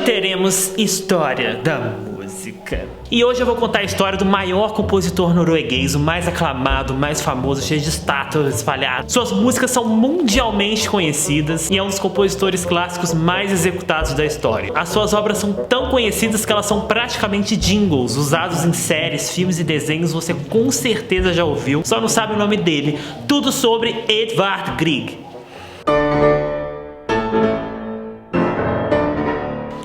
teremos História da Música. E hoje eu vou contar a história do maior compositor norueguês, o mais aclamado, o mais famoso, cheio de estátuas espalhadas. Suas músicas são mundialmente conhecidas e é um dos compositores clássicos mais executados da história. As suas obras são tão conhecidas que elas são praticamente jingles, usados em séries, filmes e desenhos. Você com certeza já ouviu, só não sabe o nome dele. Tudo sobre Edvard Grieg.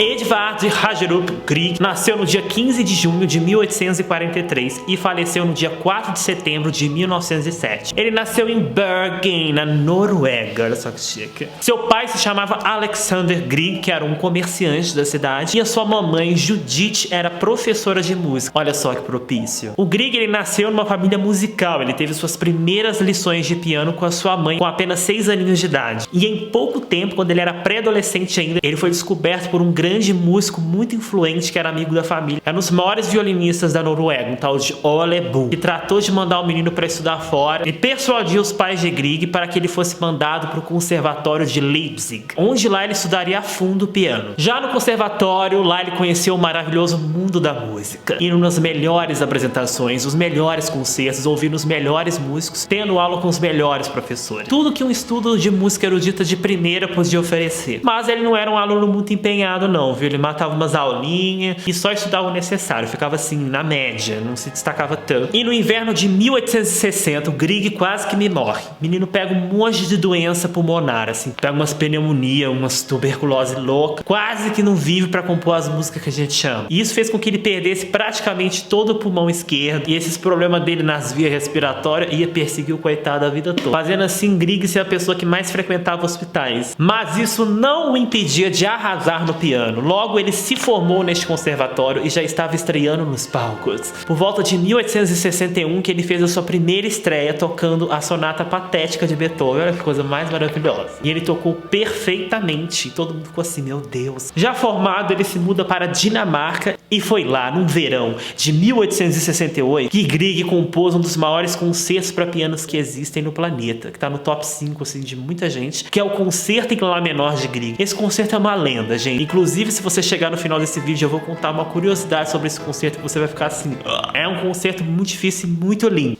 Edvard Hagerup Grieg nasceu no dia 15 de junho de 1843 e faleceu no dia 4 de setembro de 1907. Ele nasceu em Bergen, na Noruega, olha só que chique. Seu pai se chamava Alexander Grieg, que era um comerciante da cidade, e a sua mamãe, Judith, era professora de música. Olha só que propício. O Grieg, ele nasceu numa família musical. Ele teve suas primeiras lições de piano com a sua mãe com apenas 6 aninhos de idade. E em pouco tempo, quando ele era pré-adolescente ainda, ele foi descoberto por um grande músico muito influente que era amigo da família. Era um dos maiores violinistas da Noruega, um tal de Ole Bull, que tratou de mandar o menino para estudar fora e persuadiu os pais de Grieg para que ele fosse mandado para o conservatório de Leipzig, onde lá ele estudaria a fundo o piano. Já no conservatório, lá ele conheceu o maravilhoso mundo da música, indo nas melhores apresentações, os melhores concertos, ouvindo os melhores músicos, tendo aula com os melhores professores. Tudo que um estudo de música erudita de primeira podia oferecer. Mas ele não era um aluno muito empenhado não, viu? Ele matava umas aulinhas e só estudava o necessário, ficava assim na média, não se destacava tanto. E no inverno de 1860, o Grieg quase que me morre. O menino pega um monte de doença pulmonar, assim, pega umas pneumonia, umas tuberculose louca, quase que não vive para compor as músicas que a gente chama. E isso fez com que ele perdesse praticamente todo o pulmão esquerdo, e esses problemas dele nas vias respiratórias ia perseguir o coitado a vida toda, fazendo assim Grieg ser a pessoa que mais frequentava hospitais. Mas isso não o impedia de arrasar no piano. Logo, ele se formou neste conservatório e já estava estreando nos palcos. Por volta de 1861 que ele fez a sua primeira estreia tocando a Sonata Patética de Beethoven. Olha que coisa mais maravilhosa. E ele tocou perfeitamente. E todo mundo ficou assim, meu Deus. Já formado, ele se muda para a Dinamarca e foi lá, num verão de 1868, que Grieg compôs um dos maiores concertos para pianos que existem no planeta, que está no top 5 assim, de muita gente, que é o Concerto em Lá Menor de Grieg. Esse concerto é uma lenda, gente. Inclusive, se você chegar no final desse vídeo, eu vou contar uma curiosidade sobre esse concerto que você vai ficar assim. É um concerto muito difícil e muito lindo.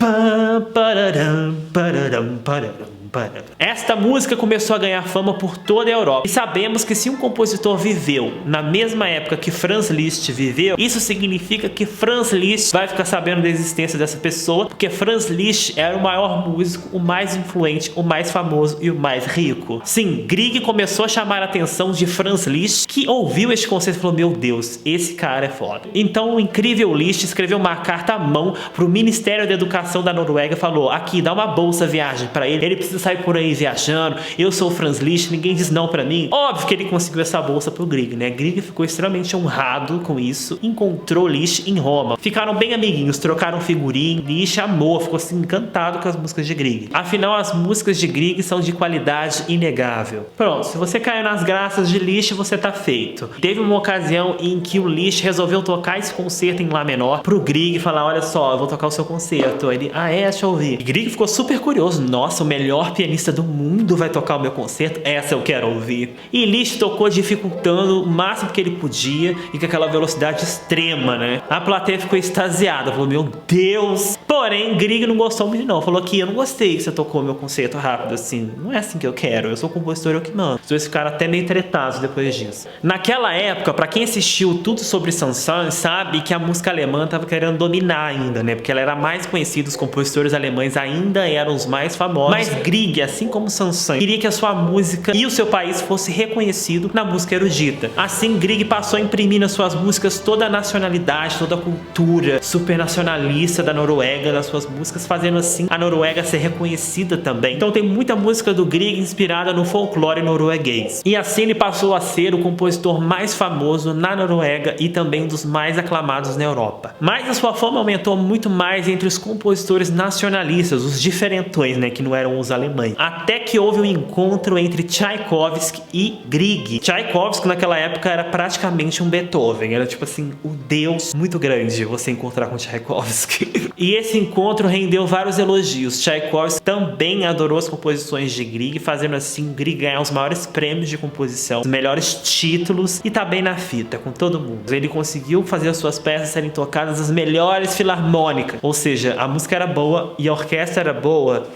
Esta música começou a ganhar fama por toda a Europa. E sabemos que se um compositor viveu na mesma época que Franz Liszt viveu, isso significa que Franz Liszt vai ficar sabendo da existência dessa pessoa, porque Franz Liszt era o maior músico, o mais influente, o mais famoso e o mais rico. Sim, Grieg começou a chamar a atenção de Franz Liszt, que ouviu este concerto e falou, meu Deus, esse cara é foda. Então o incrível Liszt escreveu uma carta à mão para o Ministério da Educação da Noruega e falou, aqui, dá uma bolsa viagem para ele, ele precisa sair por aí viajando, eu sou o Franz Liszt, ninguém diz não pra mim. Óbvio que ele conseguiu essa bolsa pro Grieg, né? Grieg ficou extremamente honrado com isso, encontrou Liszt em Roma. Ficaram bem amiguinhos, trocaram figurinha, Liszt amou, ficou assim encantado com as músicas de Grieg. Afinal, as músicas de Grieg são de qualidade inegável. Pronto, se você caiu nas graças de Liszt, você tá feito. Teve uma ocasião em que o Liszt resolveu tocar esse concerto em Lá menor pro Grieg e falar, olha só, eu vou tocar o seu concerto. Ele, deixa eu ouvir. E Grieg ficou super curioso, nossa, o melhor pianista do mundo vai tocar o meu concerto, essa eu quero ouvir. E Liszt tocou dificultando o máximo que ele podia e com aquela velocidade extrema, né? A plateia ficou extasiada, falou, meu Deus! Porém, Grieg não gostou muito não, falou que eu não gostei que você tocou meu concerto rápido assim, não é assim que eu quero, eu sou compositor, eu que mando. Os dois ficaram até meio tretados depois disso. Naquela época, pra quem assistiu tudo sobre Saint-Saëns, sabe que a música alemã tava querendo dominar ainda, né? Porque ela era mais conhecida, os compositores alemães ainda eram os mais famosos. Mas Grieg, assim como Saint-Saëns, queria que a sua música e o seu país fosse reconhecido na música erudita. Assim, Grieg passou a imprimir nas suas músicas toda a nacionalidade, toda a cultura supernacionalista da Noruega nas suas músicas, fazendo assim a Noruega ser reconhecida também. Então tem muita música do Grieg inspirada no folclore norueguês. E assim ele passou a ser o compositor mais famoso na Noruega e também um dos mais aclamados na Europa. Mas a sua fama aumentou muito mais entre os compositores nacionalistas, os diferentões, né, que não eram os alemães Alemanha. Até que houve um encontro entre Tchaikovsky e Grieg. Tchaikovsky naquela época era praticamente um Beethoven, era tipo assim, o deus muito grande você encontrar com Tchaikovsky. E esse encontro rendeu vários elogios. Tchaikovsky também adorou as composições de Grieg, fazendo assim Grieg ganhar os maiores prêmios de composição, os melhores títulos e tá bem na fita com todo mundo. Ele conseguiu fazer as suas peças serem tocadas nas melhores filarmônicas, ou seja, a música era boa e a orquestra era boa.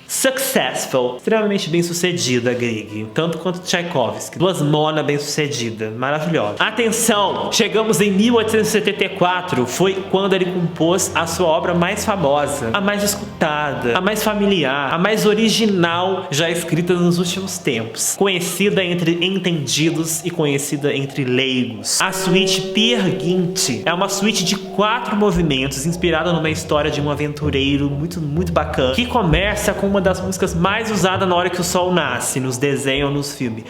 Successful, extremamente bem sucedida, Grieg, tanto quanto Tchaikovsky. Duas monas bem sucedidas, maravilhosa. Atenção, chegamos em 1874, foi quando ele compôs a sua obra mais famosa, a mais escutada, a mais familiar, a mais original já escrita nos últimos tempos, conhecida entre entendidos e conhecida entre leigos. A suíte Peer Gynt é uma suíte de 4 movimentos inspirada numa história de um aventureiro muito bacana, que começa com uma das músicas mais usadas na hora que o sol nasce, nos desenhos ou nos filmes.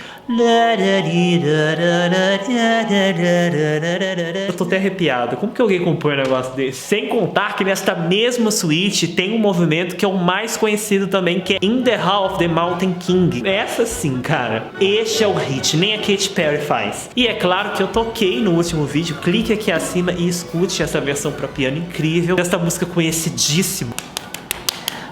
Eu tô até arrepiado. Como que alguém compõe um negócio desse? Sem contar que nesta mesma suíte tem um movimento que é o mais conhecido também, que é In the Hall of the Mountain King. Essa sim, cara. Este é o hit, nem a Katy Perry faz. E é claro que eu toquei no último vídeo. Clique aqui acima e escute essa versão para piano incrível desta música conhecidíssima.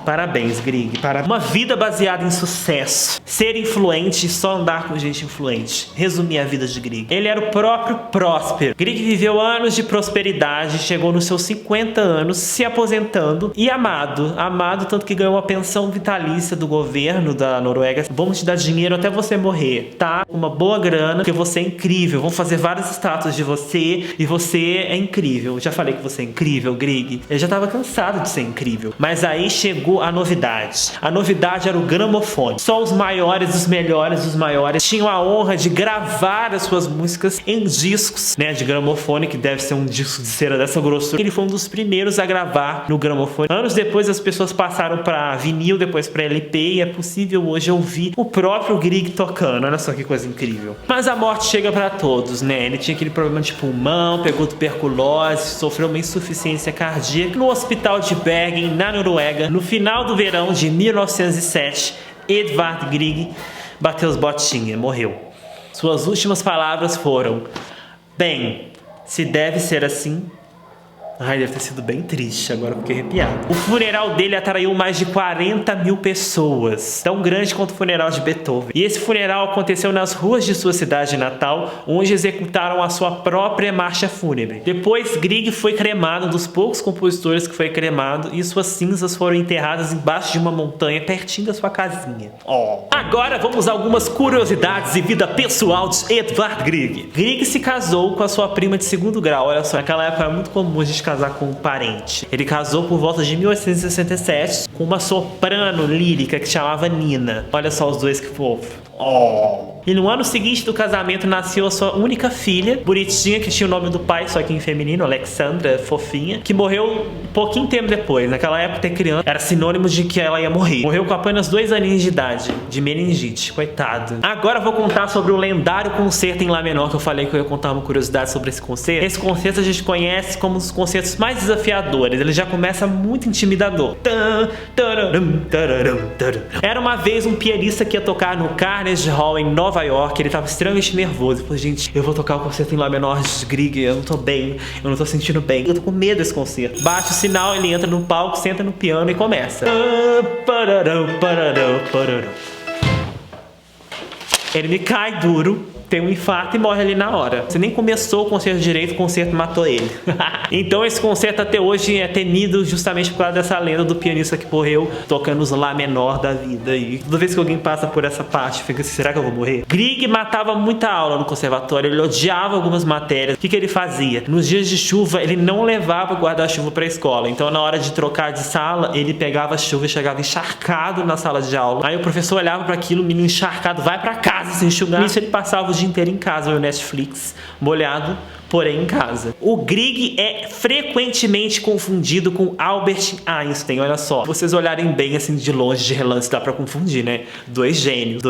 Parabéns, Grieg, para uma vida baseada em sucesso. Ser influente e só andar com gente influente. Resumir a vida de Grieg. Ele era o próprio próspero. Grieg viveu anos de prosperidade, chegou nos seus 50 anos, se aposentando e amado. Amado tanto que ganhou uma pensão vitalícia do governo da Noruega. Vamos te dar dinheiro até você morrer, tá? Uma boa grana, porque você é incrível. Vão fazer várias estátuas de você e você é incrível. Eu já falei que você é incrível, Grieg. Ele já estava cansado de ser incrível. Mas aí chegou a novidade. A novidade era o gramofone. Só os maiores, os melhores, os maiores tinham a honra de gravar as suas músicas em discos, né, de gramofone, que deve ser um disco de cera dessa grossura. Ele foi um dos primeiros a gravar no gramofone. Anos depois as pessoas passaram para vinil, depois para LP, e é possível hoje ouvir o próprio Grieg tocando. Olha só que coisa incrível. Mas a morte chega para todos, né? Ele tinha aquele problema de pulmão, pegou tuberculose, sofreu uma insuficiência cardíaca no hospital de Bergen, na Noruega. No final do verão de 1907, Edvard Grieg bateu os botinhas, morreu. Suas últimas palavras foram: bem, se deve ser assim. Ai, deve ter sido bem triste, agora fiquei arrepiado. O funeral dele atraiu mais de 40 mil pessoas, tão grande quanto o funeral de Beethoven. E esse funeral aconteceu nas ruas de sua cidade natal, onde executaram a sua própria marcha fúnebre. Depois, Grieg foi cremado, um dos poucos compositores que foi cremado, e suas cinzas foram enterradas embaixo de uma montanha, pertinho da sua casinha. Agora vamos a algumas curiosidades e vida pessoal de Edvard Grieg. Grieg se casou com a sua prima de segundo grau. Olha só, naquela época era muito comum a gente casar com um parente. Ele casou por volta de 1867 com uma soprano lírica que chamava Nina. Olha só os dois, que fofo. E no ano seguinte do casamento nasceu a sua única filha, bonitinha, que tinha o nome do pai, só que em feminino, Alexandra, fofinha, que morreu pouquinho tempo depois. Naquela época, ter criança era sinônimo de que ela ia morrer. Morreu com apenas 2 aninhos de idade, de meningite, coitado. Agora eu vou contar sobre o lendário concerto em Lá menor, que eu falei que eu ia contar uma curiosidade sobre esse concerto. Esse concerto a gente conhece como um dos concertos mais desafiadores. Ele já começa muito intimidador. Era uma vez um pianista que ia tocar no Carnegie Hall em Nova York. Ele tava extremamente nervoso. Ele falou: gente, eu vou tocar o concerto em Lá menor de Grieg, eu não tô bem, eu não tô sentindo bem, eu tô com medo desse concerto. Bate o sinal, ele entra no palco, senta no piano e começa. Ele me cai duro, tem um infarto e morre ali na hora. Você nem começou o concerto direito, o concerto matou ele. Então esse concerto até hoje é temido justamente por causa dessa lenda do pianista que morreu tocando os Lá menor da vida. E toda vez que alguém passa por essa parte, fica assim: será que eu vou morrer? Grieg matava muita aula no conservatório, ele odiava algumas matérias. O que ele fazia? Nos dias de chuva, ele não levava guarda-chuva para a escola. Então na hora de trocar de sala, ele pegava a chuva e chegava encharcado na sala de aula. Aí o professor olhava para aquilo, o menino encharcado: vai para casa se enxugar. Isso ele passava o dia inteiro em casa, no Netflix, molhado, porém em casa. O Grieg é frequentemente confundido com Albert Einstein. Olha só, se vocês olharem bem assim de longe, de relance, dá pra confundir, né? Dois gênios.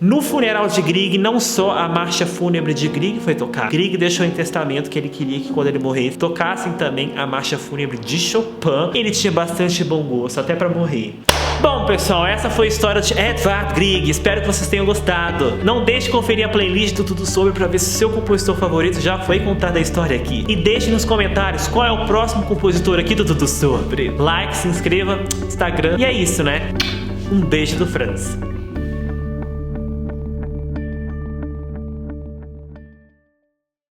No funeral de Grieg, não só a marcha fúnebre de Grieg foi tocada. Grieg deixou em testamento que ele queria que quando ele morresse, tocassem também a marcha fúnebre de Chopin. Ele tinha bastante bom gosto, até pra morrer. Bom, pessoal, essa foi a história de Edvard Grieg. Espero que vocês tenham gostado. Não deixe de conferir a playlist do Tudo Sobre pra ver se o seu compositor favorito já foi contado a história aqui. E deixe nos comentários qual é o próximo compositor aqui do Tudo Sobre. Like, se inscreva, Instagram. E é isso, né? Um beijo do Franz.